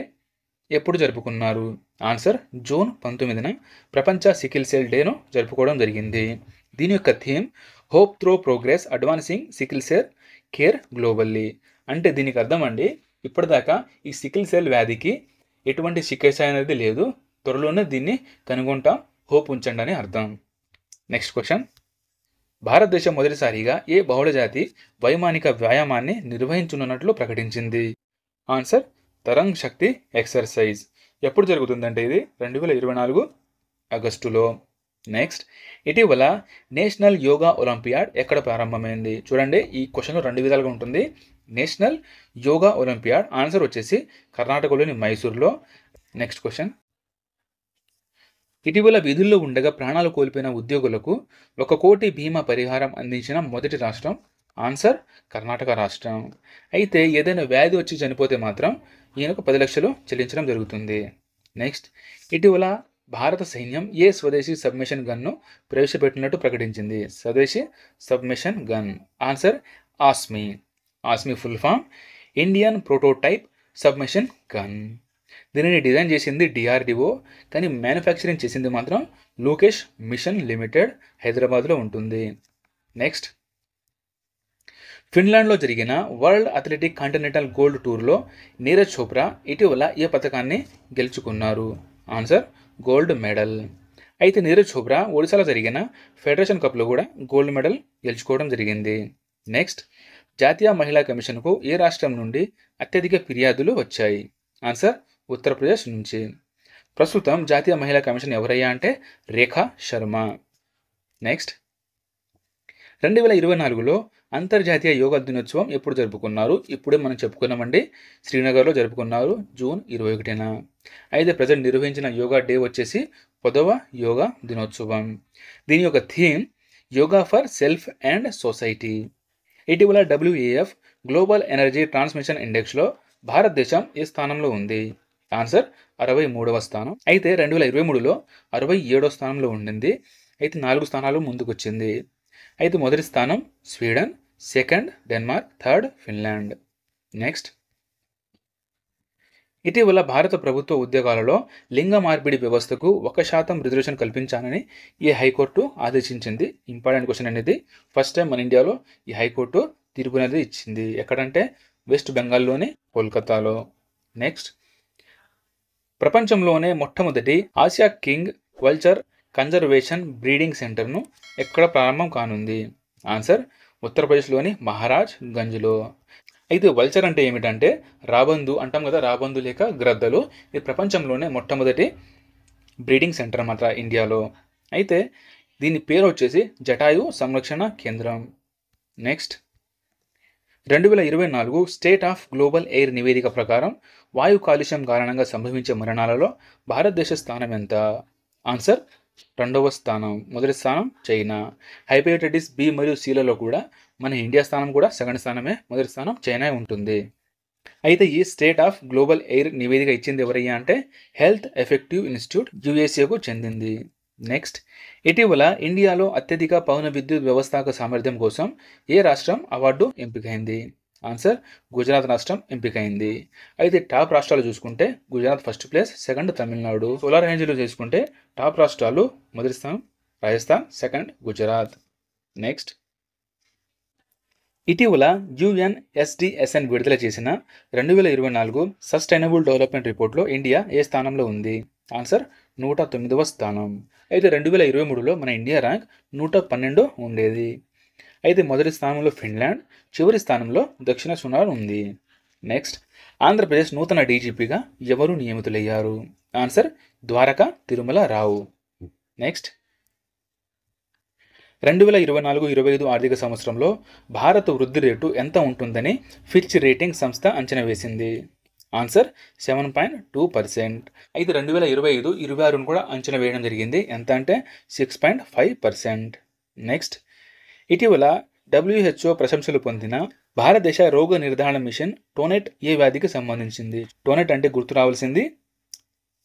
Speaker 1: ఎప్పుడు జరుపుకున్నారు? ఆన్సర్, జూన్ 19న ప్రపంచ సికిల్ సెల్ డేను జరుపుకోవడం జరిగింది. దీని యొక్క theme hope throw progress advancing sickle cell care globally. అంటే దీనికి అర్థం అండి, ఇప్పటిదాకా ఈ సికిల్ సెల్ వ్యాధికి ఎటువంటి చికిత్స అనేది లేదు, త్వరలోనే దీన్ని కనుగొంటాం, హోప్ ఉంచండి అని అర్థం. నెక్స్ట్ క్వశ్చన్, భారతదేశం మొదటిసారిగా ఏ బహుళజాతి వైమానిక వ్యాయామాన్ని నిర్వహించనున్నట్లు ప్రకటించింది? ఆన్సర్, తరంగ్ శక్తి ఎక్సర్సైజ్. ఎప్పుడు జరుగుతుందంటే ఇది 2024 ఆగస్టులో. నెక్స్ట్, ఇటీవల నేషనల్ యోగా ఒలింపియాడ్ ఎక్కడ ప్రారంభమైంది? చూడండి, ఈ క్వశ్చన్ 2 విధాలుగా ఉంటుంది. నేషనల్ యోగా ఒలింపియాడ్ ఆన్సర్ వచ్చేసి కర్ణాటకలోని మైసూర్లో. నెక్స్ట్ క్వశ్చన్, ఇటీవల విధుల్లో ఉండగా ప్రాణాలు కోల్పోయిన ఉద్యోగులకు 1 కోటి బీమా పరిహారం అందించిన మొదటి రాష్ట్రం? ఆన్సర్, కర్ణాటక రాష్ట్రం. అయితే ఏదైనా వ్యాధి వచ్చి చనిపోతే మాత్రం ఈయనకు 10 లక్షలు చెల్లించడం జరుగుతుంది. నెక్స్ట్, ఇటీవల భారత సైన్యం ఏ స్వదేశీ సబ్మెషన్ గన్ను ప్రవేశపెట్టినట్టు ప్రకటించింది? స్వదేశీ submachine gun. Answer, Asmi. Asmi full form Indian prototype submachine gun. దీనిని డిజైన్ చేసింది డిఆర్డిఓ, కానీ మ్యానుఫ్యాక్చరింగ్ చేసింది మాత్రం లోకేష్ మిషన్ లిమిటెడ్, హైదరాబాద్లో ఉంటుంది. నెక్స్ట్, ఫిన్లాండ్లో జరిగిన వరల్డ్ అథ్లెటిక్ కాంటినెంటల్ గోల్డ్ టూర్లో నీరజ్ చోప్రా ఇటీవల ఏ పథకాన్ని గెలుచుకున్నారు? Answer, gold medal. అయితే నీరజ్ చోప్రా ఒడిశాలో జరిగిన ఫెడరేషన్ కప్లో కూడా గోల్డ్ మెడల్ గెలుచుకోవడం జరిగింది. నెక్స్ట్, జాతీయ మహిళా కమిషన్కు ఏ రాష్ట్రం నుండి అత్యధిక ఫిర్యాదులు వచ్చాయి? ఆన్సర్, ఉత్తరప్రదేశ్ నుంచి. ప్రస్తుతం జాతీయ మహిళా కమిషన్ ఎవరయ్యా అంటే రేఖా శర్మ. నెక్స్ట్, 2024లో అంతర్జాతీయ యోగా దినోత్సవం ఎప్పుడు జరుపుకున్నారు? ఇప్పుడే మనం చెప్పుకున్నామండి, శ్రీనగర్లో జరుపుకున్నారు జూన్ 21న. అయితే ప్రజెంట్ నిర్వహించిన యోగా డే వచ్చేసి 10వ యోగా దినోత్సవం. దీని యొక్క theme yoga for self and society. ఇటీవల WEF గ్లోబల్ ఎనర్జీ ట్రాన్స్మిషన్ ఇండెక్స్లో భారతదేశం ఏ స్థానంలో ఉంది? ఆన్సర్, 63వ స్థానం. అయితే 2023లో 67వ స్థానంలో ఉండింది. అయితే 4 స్థానాలు ముందుకు వచ్చింది. అయితే మొదటి స్థానం Sweden, second Denmark, third Finland. Next, ఇటీవల భారత ప్రభుత్వ ఉద్యోగాలలో లింగ మార్పిడి వ్యవస్థకు 1% రిజర్వేషన్ కల్పించాలని ఈ హైకోర్టు ఆదేశించింది. ఇంపార్టెంట్ క్వశ్చన్ అనేది. ఫస్ట్ టైం మన ఇండియాలో ఈ హైకోర్టు తీర్పు అనేది ఇచ్చింది. ఎక్కడంటే వెస్ట్ బెంగాల్లోని కోల్కతాలో. నెక్స్ట్, ప్రపంచంలోనే మొట్టమొదటి Asia king vulture conservation breeding సెంటర్ను ఎక్కడ ప్రారంభం కానుంది? ఆన్సర్, ఉత్తరప్రదేశ్లోని మహారాజ్ గంజ్లో. అయితే వల్చర్ అంటే ఏమిటంటే రాబందు అంటాం కదా, రాబందు లేక గ్రద్దలు. ఇది ప్రపంచంలోనే మొట్టమొదటి బ్రీడింగ్ సెంటర్ అన్నమాట ఇండియాలో. అయితే దీని పేరు వచ్చేసి జటాయు సంరక్షణ కేంద్రం. Next, 2024 state of global air నివేదిక ప్రకారం వాయు కాలుష్యం కారణంగా సంభవించే మరణాలలో భారతదేశ స్థానం ఎంత? ఆన్సర్, 2వ స్థానం. మొదటి స్థానం చైనా. హెపటైటిస్ బి మరియు సిలలో కూడా మన ఇండియా స్థానం కూడా సెకండ్ స్థానమే, మొదటి స్థానం చైనా ఉంటుంది. అయితే ఈ స్టేట్ ఆఫ్ గ్లోబల్ ఎయిర్ నివేదిక ఇచ్చింది ఎవరయ్యా అంటే హెల్త్ ఎఫెక్టివ్ ఇన్స్టిట్యూట్, యుఎస్ఏకు చెందింది. నెక్స్ట్, ఇటీవల ఇండియాలో అత్యధిక పవన విద్యుత్ వ్యవస్థాపక సామర్థ్యం కోసం ఏ రాష్ట్రం అవార్డు ఎంపికైంది? ఆన్సర్, గుజరాత్ రాష్ట్రం ఎంపికైంది. అయితే టాప్ రాష్ట్రాలు చూసుకుంటే Gujarat first place, second Tamil Nadu. Solar ఎనర్జీలో చేసుకుంటే టాప్ రాష్ట్రాలు మొదటి స్థానం రాజస్థాన్, సెకండ్ గుజరాత్. నెక్స్ట్, ఇటీవల యుఎన్ఎస్డిఎస్ఎన్ విడుదల చేసిన 2024 సస్టైనబుల్ డెవలప్మెంట్ రిపోర్ట్లో ఇండియా ఏ స్థానంలో ఉంది? ఆన్సర్ 109వ స్థానం. అయితే 2023లో మన ఇండియా ర్యాంక్ 112 ఉండేది. అయితే మొదటి స్థానంలో ఫిన్లాండ్, చివరి స్థానంలో దక్షిణ సుడాన్ ఉంది. నెక్స్ట్, ఆంధ్రప్రదేశ్ నూతన డీజీపీగా ఎవరు నియమితులయ్యారు? ఆన్సర్ ద్వారకా తిరుమల రావు. నెక్స్ట్, 2024-25 ఆర్థిక సంవత్సరంలో భారత వృద్ధి రేటు ఎంత ఉంటుందని ఫిచ్ రేటింగ్ సంస్థ అంచనా వేసింది? ఆన్సర్ 7.2%. అయితే 2025-26 కూడా అంచనా వేయడం జరిగింది. ఎంత అంటే 6.5%. నెక్స్ట్, ఇటీవల WHO ప్రశంసలు పొందిన భారతదేశ రోగ నిర్ధారణ మిషన్ టోనెట్ ఏ వ్యాధికి సంబంధించింది? టోనెట్ అంటే గుర్తు రావాల్సింది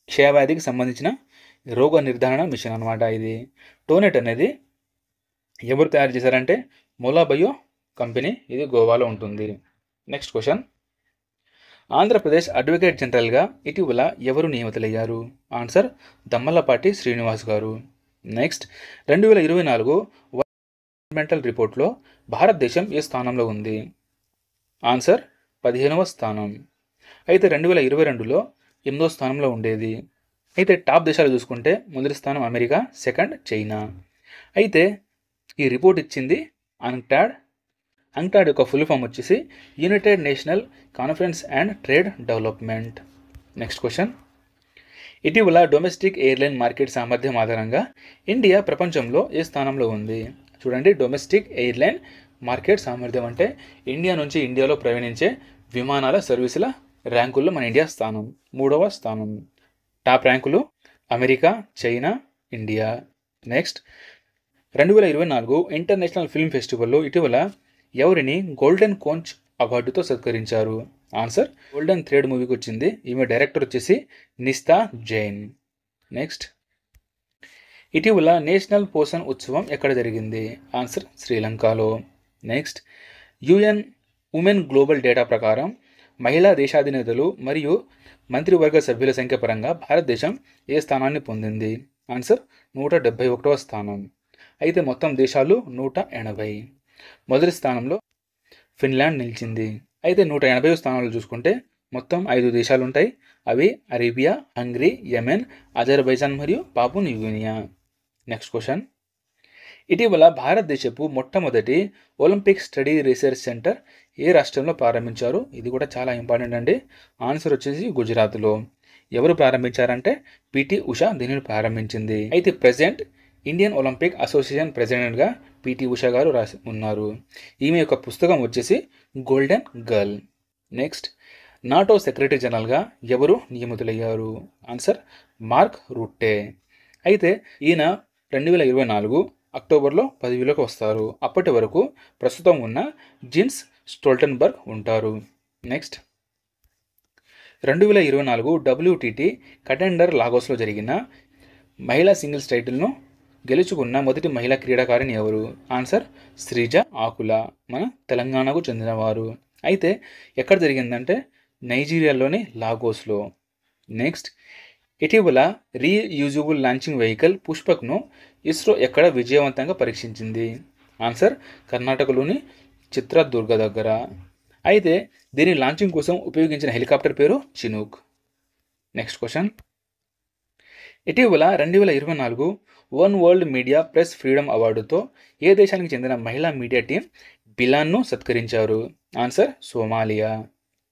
Speaker 1: క్షయవ్యాధికి సంబంధించిన రోగ నిర్ధారణ మిషన్ అనమాట. ఇది టోనెట్ అనేది ఎవరు తయారు చేశారంటే మొలాబయో కంపెనీ, ఇది గోవాలో ఉంటుంది. నెక్స్ట్ క్వశ్చన్, ఆంధ్రప్రదేశ్ అడ్వకేట్ జనరల్గా ఇటీవల ఎవరు నియమితులయ్యారు? ఆన్సర్ దమ్మలపాటి శ్రీనివాస్ గారు. నెక్స్ట్, 2024 గవర్నమెంటల్ రిపోర్ట్లో భారతదేశం ఏ స్థానంలో ఉంది? ఆన్సర్ 15వ స్థానం. అయితే 2022లో 8వ స్థానంలో ఉండేది. అయితే టాప్ దేశాలు చూసుకుంటే మొదటి స్థానం అమెరికా, సెకండ్ చైనా. అయితే ఈ రిపోర్ట్ ఇచ్చింది అంక్టాడ్. అంక్టాడ్ యొక్క ఫుల్ ఫామ్ వచ్చేసి United national conference and trade development. Next question, ఇటీవల డొమెస్టిక్ ఎయిర్లైన్ మార్కెట్ సామర్థ్యం ఆధారంగా ఇండియా ప్రపంచంలో ఏ స్థానంలో ఉంది? చూడండి, డొమెస్టిక్ ఎయిర్లైన్ మార్కెట్ సామర్థ్యం అంటే ఇండియా నుంచి ఇండియాలో ప్రయాణించే విమానాల సర్వీసుల ర్యాంకుల్లో మన ఇండియా స్థానం 3వ స్థానం. టాప్ ర్యాంకులు America, China, India. Next, 2024 international film ఫెస్టివల్లో ఇటీవల ఎవరిని గోల్డెన్ కోంచ్ అవార్డుతో సత్కరించారు? ఆన్సర్ గోల్డెన్ థ్రెడ్ మూవీకి వచ్చింది. ఈమె డైరెక్టర్ వచ్చేసి నిస్తా జైన్. నెక్స్ట్, ఇటీవల నేషనల్ పోషణ్ ఉత్సవం ఎక్కడ జరిగింది? ఆన్సర్ శ్రీలంకలో. Next, UN women global data ప్రకారం మహిళా దేశాధినేతలు మరియు మంత్రివర్గ సభ్యుల సంఖ్య పరంగా భారతదేశం ఏ స్థానాన్ని పొందింది? ఆన్సర్ 171వ స్థానం. అయితే మొత్తం దేశాలు 180. మొదటి స్థానంలో ఫిన్లాండ్ నిలిచింది. అయితే 180వ స్థానంలో చూసుకుంటే మొత్తం 5 దేశాలు ఉంటాయి. అవి అరేబియా, హంగరీ, యెమెన్, అజర్బైజాన్ మరియు Papua new Guinea. Next question, ఇటీవల భారతదేశపు మొట్టమొదటి ఒలింపిక్ స్టడీ రీసెర్చ్ సెంటర్ ఏ రాష్ట్రంలో ప్రారంభించారు? ఇది కూడా చాలా ఇంపార్టెంట్ అండి. ఆన్సర్ వచ్చేసి గుజరాత్లో. ఎవరు ప్రారంభించారంటే పిటి ఉషా దీనిని ప్రారంభించింది. అయితే ప్రెసెంట్ ఇండియన్ ఒలింపిక్ అసోసియేషన్ ప్రెసిడెంట్గా పిటి ఉషా గారు రాసి ఉన్నారు. ఈమె యొక్క పుస్తకం వచ్చేసి golden girl. Next, NATO secretary జనరల్గా ఎవరు నియమితులయ్యారు? Answer Mark Rutte. అయితే ఈయన 2024 అక్టోబర్లో పదవిలోకి వస్తారు. అప్పటి వరకు ప్రస్తుతం ఉన్న జిన్స్ స్టోల్టన్బర్గ్ ఉంటారు. నెక్స్ట్, 2024 WTT కంటెండర్ లాగోస్లో జరిగిన మహిళా సింగిల్స్ టైటిల్ను గెలుచుకున్న మొదటి మహిళా క్రీడాకారిణి ఎవరు? ఆన్సర్ శ్రీజ ఆకుల, మన తెలంగాణకు చెందినవారు. అయితే ఎక్కడ జరిగిందంటే నైజీరియాలోని లాగోస్లో. నెక్స్ట్, ఇటీవల రీయూజబుల్ లాంచింగ్ వెహికల్ పుష్పక్ను ఇస్రో ఎక్కడ విజయవంతంగా పరీక్షించింది? ఆన్సర్ కర్ణాటకలోని చిత్రదుర్గ దగ్గర. అయితే దీని లాంచింగ్ కోసం ఉపయోగించిన హెలికాప్టర్ పేరు చినూక్. నెక్స్ట్ క్వశ్చన్, ఇటీవల 2024 one world media press freedom అవార్డుతో ఏ దేశానికి చెందిన మహిళా మీడియా టీం బిలాన్ను సత్కరించారు? Answer Somalia.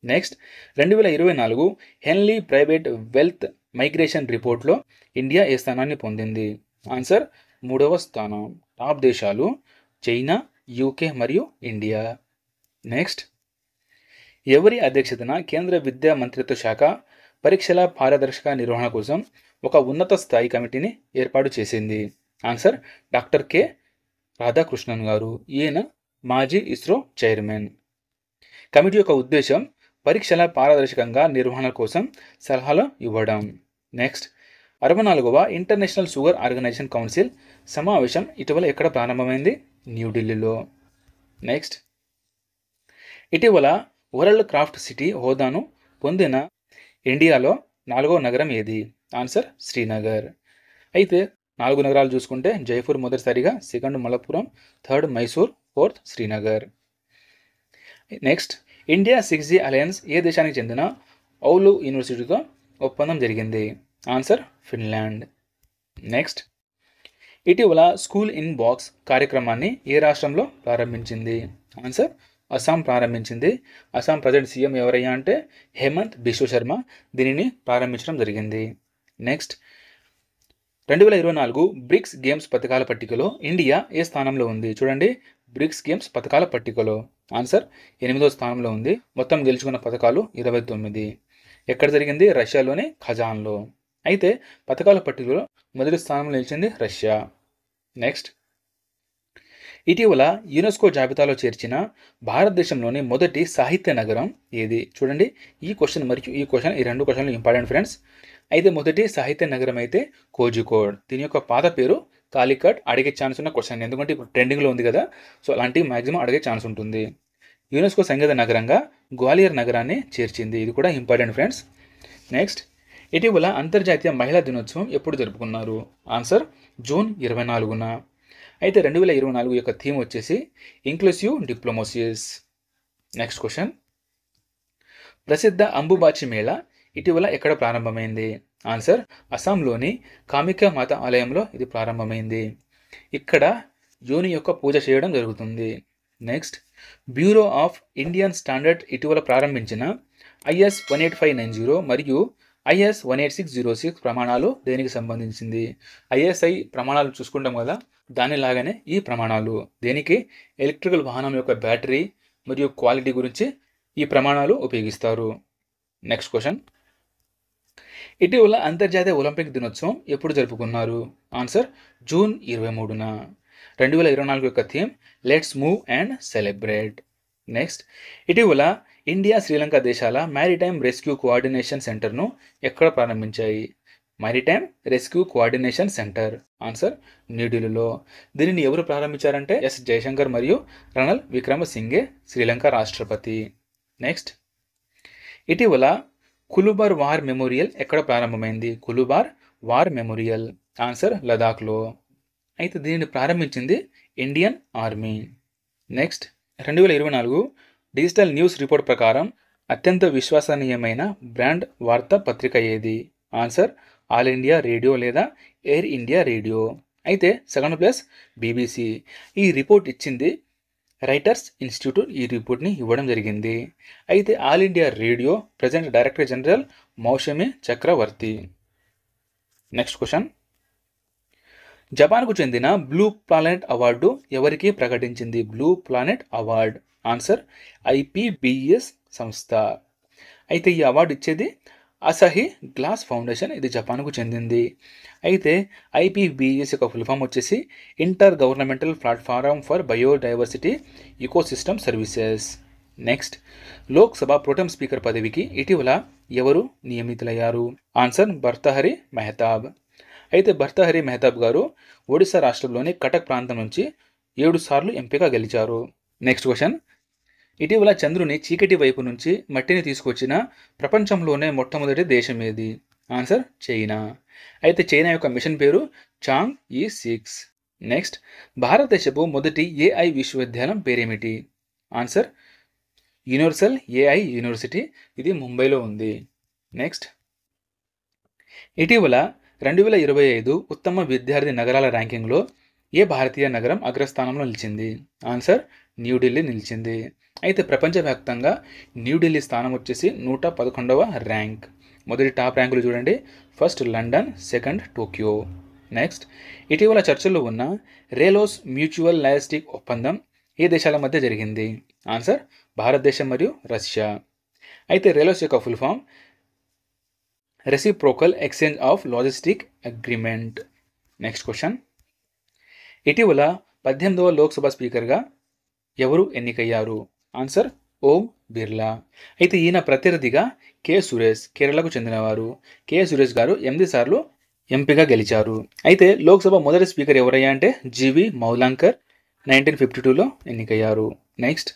Speaker 1: Next, 2024 Henley private wealth migration రిపోర్ట్లో ఇండియా ఏ స్థానాన్ని పొందింది? ఆన్సర్ 3వ స్థానం. టాప్ దేశాలు చైనా, యూకే మరియు ఇండియా. నెక్స్ట్, ఎవరి అధ్యక్షతన కేంద్ర విద్యా మంత్రిత్వ శాఖ పరీక్షల పారదర్శక నిర్వహణ కోసం ఒక ఉన్నత స్థాయి కమిటీని ఏర్పాటు చేసింది? ఆన్సర్ డాక్టర్ కె రాధాకృష్ణన్ గారు. ఈయన మాజీ ఇస్రో చైర్మన్. కమిటీ యొక్క ఉద్దేశం పరీక్షల పారదర్శకంగా నిర్వహణ కోసం సలహాలు ఇవ్వడం. నెక్స్ట్, 64వ ఇంటర్నేషనల్ షుగర్ ఆర్గనైజేషన్ కౌన్సిల్ సమావేశం ఇటీవల ఎక్కడ ప్రారంభమైంది? న్యూఢిల్లీలో. నెక్స్ట్, ఇటీవల వరల్డ్ క్రాఫ్ట్ సిటీ హోదాను పొందిన ఇండియాలో 4వ నగరం ఏది? ఆన్సర్ శ్రీనగర్. అయితే 4 నగరాలు చూసుకుంటే జైపూర్ మొదటిసారిగా, second Malappuram, third Mysore, fourth Srinagar. Next, India 6G alliance ఏ దేశానికి చెందిన ఔలు యూనివర్సిటీతో ఒప్పందం జరిగింది? Answer Finland. నెక్స్ట్, ఇటీవల స్కూల్ ఇన్ బాక్స్ కార్యక్రమాన్ని ఏ రాష్ట్రంలో ప్రారంభించింది? ఆన్సర్ అస్సాం ప్రారంభించింది. అస్సాం ప్రజెంట్ సీఎం ఎవరయ్యా అంటే హేమంత్ బిశ్వ శర్మ దీనిని ప్రారంభించడం జరిగింది. నెక్స్ట్, 2024 బ్రిక్స్ గేమ్స్ పథకాల పట్టికలో ఇండియా ఏ స్థానంలో ఉంది? చూడండి, బ్రిక్స్ గేమ్స్ పథకాల పట్టికలో ఆన్సర్ 8వ స్థానంలో ఉంది. మొత్తం గెలుచుకున్న పథకాలు 29. ఎక్కడ జరిగింది? రష్యాలోని ఖజాన్లో. అయితే పథకాల పట్టికలో మొదటి స్థానంలో నిలిచింది రష్యా. నెక్స్ట్, ఇటీవల యునెస్కో జాబితాలో చేర్చిన భారతదేశంలోని మొదటి సాహిత్య నగరం ఏది? చూడండి, ఈ క్వశ్చన్ మరియు ఈ క్వశ్చన్, ఈ రెండు క్వశ్చన్లు ఇంపార్టెంట్ ఫ్రెండ్స్. అయితే మొదటి సాహిత్య నగరం అయితే కోజికోడ్. దీని యొక్క పాత పేరు కాలికట్. అడిగే ఛాన్స్ ఉన్న క్వశ్చన్, ఎందుకంటే ఇప్పుడు ట్రెండింగ్లో ఉంది కదా, సో అలాంటివి మ్యాక్సిమం అడిగే ఛాన్స్ ఉంటుంది. యునెస్కో సంగీత నగరంగా గ్వాలియర్ నగరాన్ని చేర్చింది. ఇది కూడా ఇంపార్టెంట్ ఫ్రెండ్స్. నెక్స్ట్, ఇటీవల అంతర్జాతీయ మహిళా దినోత్సవం ఎప్పుడు జరుపుకున్నారు? ఆన్సర్ జూన్ 24న. అయితే 2024 యొక్క థీమ్ వచ్చేసి ఇంక్లూసివ్ డిప్లొమసీస్. నెక్స్ట్ క్వశ్చన్, ప్రసిద్ధ అంబుబాచి మేళా ఇటీవల ఎక్కడ ప్రారంభమైంది? ఆన్సర్ అస్సాంలోని కామికా మాత ఆలయంలో ఇది ప్రారంభమైంది. ఇక్కడ యోని యొక్క పూజ చేయడం జరుగుతుంది. Next, bureau of Indian standard ఇటీవల ప్రారంభించిన IS 18590 మరియు IS 18606 ప్రమాణాలు దేనికి సంబంధించింది? ISI ప్రమాణాలు చూసుకుంటాం కదా, దానిలాగానే ఈ ప్రమాణాలు దేనికి? ఎలక్ట్రికల్ వాహనం యొక్క బ్యాటరీ మరియు క్వాలిటీ గురించి ఈ ప్రమాణాలు ఉపయోగిస్తారు. నెక్స్ట్ క్వశ్చన్, ఇటీవల అంతర్జాతీయ ఒలింపిక్ దినోత్సవం ఎప్పుడు జరుపుకున్నారు? Answer June 23న. 2024 యొక్క theme let's move and celebrate. Next, ఇటీవల ఇండియా శ్రీలంక దేశాల మ్యారిటైమ్ రెస్క్యూ కోఆర్డినేషన్ సెంటర్ను ఎక్కడ ప్రారంభించాయి? Maritime rescue coordination centre answer న్యూఢిల్లీలో. దీనిని ఎవరు ప్రారంభించారంటే ఎస్ జయశంకర్ మరియు రణల్ విక్రమసింఘే, శ్రీలంక రాష్ట్రపతి. నెక్స్ట్, ఇటీవల కులుబార్ వార్ మెమోరియల్ ఎక్కడ ప్రారంభమైంది? కులుబార్ వార్ మెమోరియల్ ఆన్సర్ లదాఖ్లో. అయితే దీనిని ప్రారంభించింది Indian army. Next, 2024 digital news report ప్రకారం అత్యంత విశ్వసనీయమైన బ్రాండ్ వార్తా పత్రిక ఏది? ఆన్సర్ ఆల్ ఇండియా రేడియో లేదా ఎయిర్ ఇండియా రేడియో. అయితే సెకండ్ ప్లేస్ BBC. ఈ రిపోర్ట్ ఇచ్చింది రైటర్స్ ఇన్స్టిట్యూట్. ఈ రిపోర్ట్ని ఇవ్వడం జరిగింది. అయితే all India radio present director general Moushumi Chakravarty. Next question, జపాన్కు చెందిన బ్లూ ప్లానెట్ అవార్డు ఎవరికి ప్రకటించింది? Blue planet award answer IPBES సంస్థ. అయితే ఈ అవార్డు ఇచ్చేది అసహి గ్లాస్ ఫౌండేషన్. ఇది జపాన్కు చెందింది. అయితే IPBES యొక్క ఫుల్ ఫామ్ వచ్చేసి inter governmental platform for biodiversity ecosystem services. Next, Lok Sabha pro tem speaker పదవికి ఇటీవల ఎవరు నియమితులయ్యారు? ఆన్సర్ భర్తహరి మెహతాబ్. అయితే భర్తహరి మెహతాబ్ గారు ఒడిశా రాష్ట్రంలోని కటక్ ప్రాంతం నుంచి 7 సార్లు ఎంపిక గెలిచారు. నెక్స్ట్ క్వశ్చన్, ఇటీవల చంద్రుని చీకటి వైపు నుంచి మట్టిని తీసుకొచ్చిన ప్రపంచంలోనే మొట్టమొదటి దేశం ఏది? Answer China. అయితే చైనా యొక్క మిషన్ పేరు చాంగ్-E6. నెక్స్ట్, భారతదేశపు మొదటి AI విశ్వవిద్యాలయం పేరేమిటి? Answer universal AI university. ఇది ముంబైలో ఉంది. నెక్స్ట్, ఇటీవల 2025 ఉత్తమ విద్యార్థి నగరాల ర్యాంకింగ్లో ఏ భారతీయ నగరం అగ్రస్థానంలో నిలిచింది? ఆన్సర్ న్యూఢిల్లీ నిలిచింది. అయితే ప్రపంచవ్యాప్తంగా న్యూఢిల్లీ స్థానం వచ్చేసి 111వ ర్యాంక్. మొదటి టాప్ ర్యాంకులు చూడండి, first London, second Tokyo. Next, ఇటీవల చర్చల్లో ఉన్న రేలోస్ మ్యూచువల్ లాజిస్టిక్ ఒప్పందం ఏ దేశాల మధ్య జరిగింది? ఆన్సర్ భారతదేశం మరియు రష్యా. అయితే రేలోస్ యొక్క full form reciprocal exchange of logistic agreement. Next question, ఇటీవల 18వ లోక్సభ స్పీకర్గా ఎవరు ఎన్నికయ్యారు? ఆన్సర్ ఓం బిర్లా. అయితే ఈయన ప్రత్యర్థిగా K. సురేష్, కేరళకు చెందినవారు. K. సురేష్ గారు 8 సార్లు ఎంపీగా గెలిచారు. అయితే లోక్సభ మొదటి స్పీకర్ ఎవరయ్యా అంటే GV మౌలాంకర్ 1952లో ఎన్నికయ్యారు. నెక్స్ట్,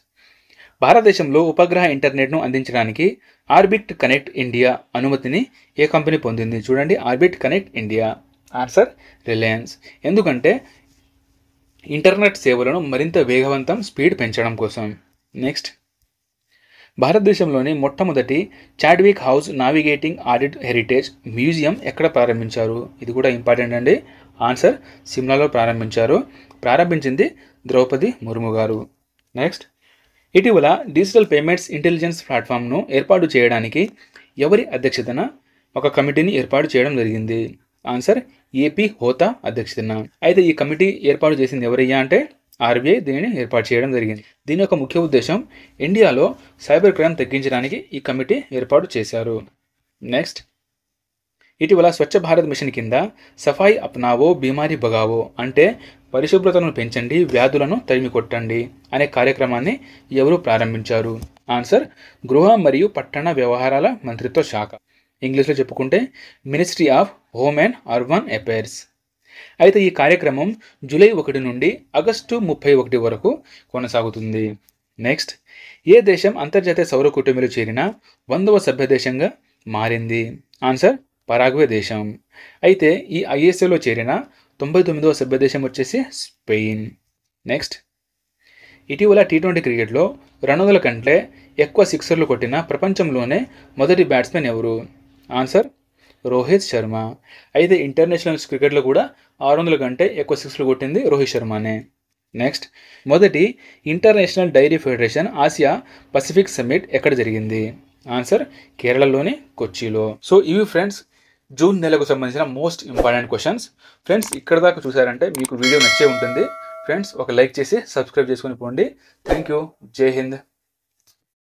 Speaker 1: భారతదేశంలో ఉపగ్రహ ఇంటర్నెట్ను అందించడానికి ఆర్బిట్ కనెక్ట్ ఇండియా అనుమతిని ఏ కంపెనీ పొందింది? చూడండి, orbit connect India answer Reliance. ఎందుకంటే ఇంటర్నెట్ సేవలను మరింత వేగవంతం, స్పీడ్ పెంచడం కోసం. నెక్స్ట్, భారతదేశంలోని మొట్టమొదటి Chadwick house navigating audit heritage museum ఎక్కడ ప్రారంభించారు? ఇది కూడా ఇంపార్టెంట్ అండి. ఆన్సర్ సిమ్లాలో ప్రారంభించారు. ప్రారంభించింది ద్రౌపది ముర్ము గారు. నెక్స్ట్, ఇటీవల డిజిటల్ పేమెంట్స్ ఇంటెలిజెన్స్ ప్లాట్ఫామ్ను ఏర్పాటు చేయడానికి ఎవరి అధ్యక్షతన ఒక కమిటీని ఏర్పాటు చేయడం జరిగింది? ఆన్సర్ ఏపీ హోతా అధ్యక్షతన. అయితే ఈ కమిటీ ఏర్పాటు చేసింది ఎవరయ్యా అంటే ఆర్బీఐ దీనిని ఏర్పాటు చేయడం జరిగింది. దీని యొక్క ముఖ్య ఉద్దేశం ఇండియాలో సైబర్ క్రైమ్ తగ్గించడానికి ఈ కమిటీ ఏర్పాటు చేశారు. నెక్స్ట్, ఇటీవల స్వచ్ఛ భారత్ మిషన్ కింద సఫాయి అప్నావో బీమారీ భగావో అంటే పరిశుభ్రతను పెంచండి, వ్యాధులను తరిమి కొట్టండి అనే కార్యక్రమాన్ని ఎవరు ప్రారంభించారు? ఆన్సర్ గృహ మరియు పట్టణ వ్యవహారాల మంత్రిత్వ శాఖ. ఇంగ్లీష్లో చెప్పుకుంటే ministry of home and urban affairs. అయితే ఈ కార్యక్రమం జూలై 1 నుండి ఆగస్టు 31 వరకు కొనసాగుతుంది. నెక్స్ట్, ఏ దేశం అంతర్జాతీయ సౌర కూటమిలో చేరిన 100వ సభ్య దేశంగా మారింది? ఆన్సర్ పరాగ్వే దేశం. అయితే ఈ ఐఎస్ఏలో చేరిన 99వ సభ్య దేశం వచ్చేసి స్పెయిన్. నెక్స్ట్, ఇటీవల T20 క్రికెట్లో 200 కంటే ఎక్కువ సిక్సర్లు కొట్టిన ప్రపంచంలోనే మొదటి బ్యాట్స్మెన్ ఎవరు? ఆన్సర్ రోహిత్ శర్మ. అయితే ఇంటర్నేషనల్ క్రికెట్లో కూడా 600 కంటే ఎక్కువ సిక్స్లు కొట్టింది రోహిత్ శర్మనే. నెక్స్ట్, మొదటి International Dairy Federation Asia Pacific summit ఎక్కడ జరిగింది? ఆన్సర్ కేరళలోని కొచ్చిలో. సో ఇవి ఫ్రెండ్స్ జూన్ నెలకు సంబంధించిన మోస్ట్ ఇంపార్టెంట్ క్వశ్చన్స్. ఫ్రెండ్స్ ఇక్కడ దాకా చూసారంటే మీకు వీడియో నచ్చే ఉంటుంది. ఫ్రెండ్స్ ఒక లైక్ చేసి సబ్స్క్రైబ్ చేసుకొని పోండి. Thank you. జై హింద్.